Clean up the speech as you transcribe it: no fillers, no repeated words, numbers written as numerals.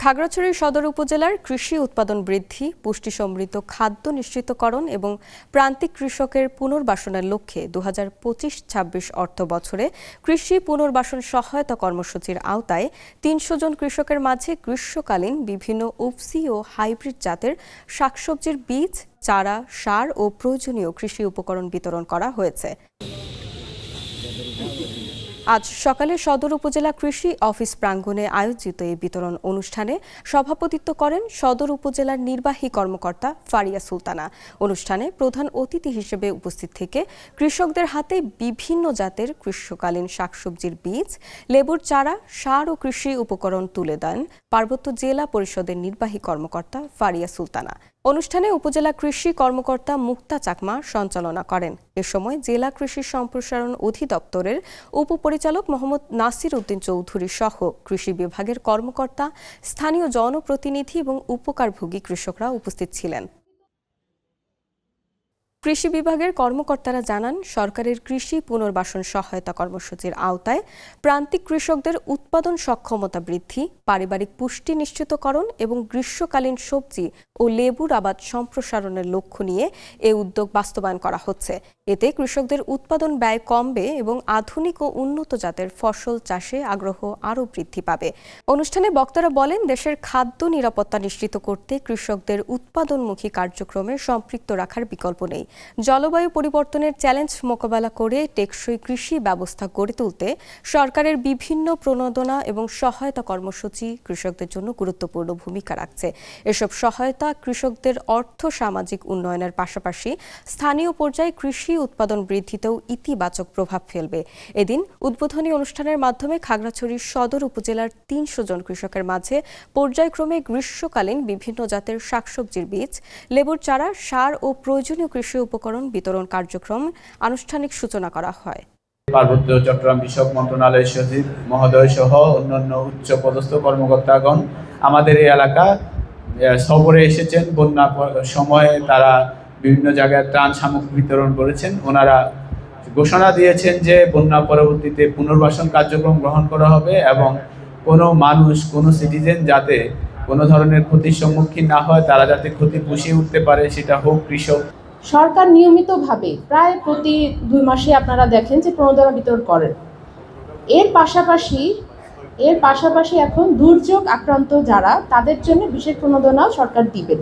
খাগড়াছড়ি সদর উপজেলার কৃষি উৎপাদন বৃদ্ধি, পুষ্টি সমৃদ্ধ খাদ্য নিশ্চিতকরণ এবং প্রান্তিক কৃষকের পুনর্বাসনের লক্ষ্যে 2025-26 অর্থ বছরে কৃষি পুনর্বাসন সহায়তা কর্মসূচির আওতায় ৩০০ জন কৃষকের মাঝে গ্রীষ্মকালীন বিভিন্ন উফসি ও হাইব্রিড জাতের শাকসবজির বীজ, চারা, সার ও প্রয়োজনীয় কৃষি উপকরণ বিতরণ করা হয়েছে। আজ সকালে সদর উপজেলা কৃষি অফিস প্রাঙ্গণে আয়োজিত এই বিতরণ অনুষ্ঠানে সভাপতিত্ব করেন সদর উপজেলার নির্বাহী কর্মকর্তা ফারিয়া সুলতানা। অনুষ্ঠানে প্রধান অতিথি হিসেবে উপস্থিত থেকে কৃষকদের হাতে বিভিন্ন জাতের গ্রীষ্মকালীন শাকসবজির বীজ, লেবুর চারা, সার ও কৃষি উপকরণ তুলে দেন পার্বত্য জেলা পরিষদের নির্বাহী কর্মকর্তা ফারিয়া সুলতানা। অনুষ্ঠানে উপজেলা কৃষি কর্মকর্তা মুক্তা চাকমা সঞ্চালনা করেন। এ সময় জেলা কৃষি সম্প্রসারণ অধিদপ্তরের উপপরিচালক মোহাম্মদ নাসির উদ্দিন চৌধুরী সহ কৃষি বিভাগের কর্মকর্তা, স্থানীয় জনপ্রতিনিধি এবং উপকারভোগী কৃষকরা উপস্থিত ছিলেন। কৃষি বিভাগের কর্মকর্তারা জানান, সরকারের কৃষি পুনর্বাসন সহায়তা কর্মসূচির আওতায় প্রান্তিক কৃষকদের উৎপাদন সক্ষমতা বৃদ্ধি, পারিবারিক পুষ্টি নিশ্চিতকরণ এবং গ্রীষ্মকালীন সবজি ও লেবুর আবাদ সম্প্রসারণের লক্ষ্য নিয়ে এ উদ্যোগ বাস্তবায়ন করা হচ্ছে। এতে কৃষকদের উৎপাদন ব্যয় কমবে এবং আধুনিক ও উন্নত জাতের ফসল চাষে আগ্রহ আরও বৃদ্ধি পাবে। অনুষ্ঠানে বক্তারা বলেন, দেশের খাদ্য নিরাপত্তা নিশ্চিত করতে কৃষকদের উৎপাদনমুখী কার্যক্রমে সম্পৃক্ত রাখার বিকল্প নেই। জলবায়ু পরিবর্তনের চ্যালেঞ্জ মোকাবেলা করে টেকসই কৃষি ব্যবস্থা গড়ে তুলতে সরকারের বিভিন্ন প্রণোদনা এবং সহায়তা কর্মসূচি কৃষকদের জন্য গুরুত্বপূর্ণ ভূমিকা রাখছে। এসব সহায়তা কৃষকদের অর্থ সামাজিক উন্নয়নের পাশাপাশি স্থানীয় পর্যায়ে কৃষি উৎপাদন বৃদ্ধিতেও ইতিবাচক প্রভাব ফেলবে। এদিন উদ্বোধনী অনুষ্ঠানের মাধ্যমে খাগড়াছড়ি সদর উপজেলার ৩০০ জন কৃষকের মাঝে পর্যায়ক্রমে গ্রীষ্মকালীন বিভিন্ন জাতের শাকসবজির বীজ, লেবুর চারা, সার ও প্রয়োজনীয় কৃষি উপকরণ বিতরণ কার্যক্রম আনুষ্ঠানিক সূচনা করা হয়। পার্বত্য চট্টগ্রাম কৃষক মন্ত্রণালয়ের সচিব মহোদয় সহ অন্যান্য উচ্চ পদস্থ কর্মকর্তাগণ আমাদের এই এলাকা সফরে এসেছেন। বন্যা সময়ে তারা বিভিন্ন জায়গায় ত্রাণ সামগ্রী বিতরণ করেছেন। ওনারা ঘোষণা দিয়েছেন যে বন্যা পরবর্তীতে পুনর্বাসন কার্যক্রম গ্রহণ করা হবে এবং কোনো মানুষ, কোনো সিটিজেন যাতে কোনো ধরনের ক্ষতির সম্মুখীন না হয়, তারা যাতে ক্ষতি পুষিয়ে উঠতে পারে, সেটা হোক কৃষক। সরকার নিয়মিতভাবে প্রায় প্রতি 2 মাসে আপনারা দেখেন যে প্রণোদনা বিতরণ করেন। এর পাশাপাশি এখন দুর্যোগ আক্রান্ত যারা, তাদের জন্য বিশেষ প্রণোদনাও সরকার দিবেন।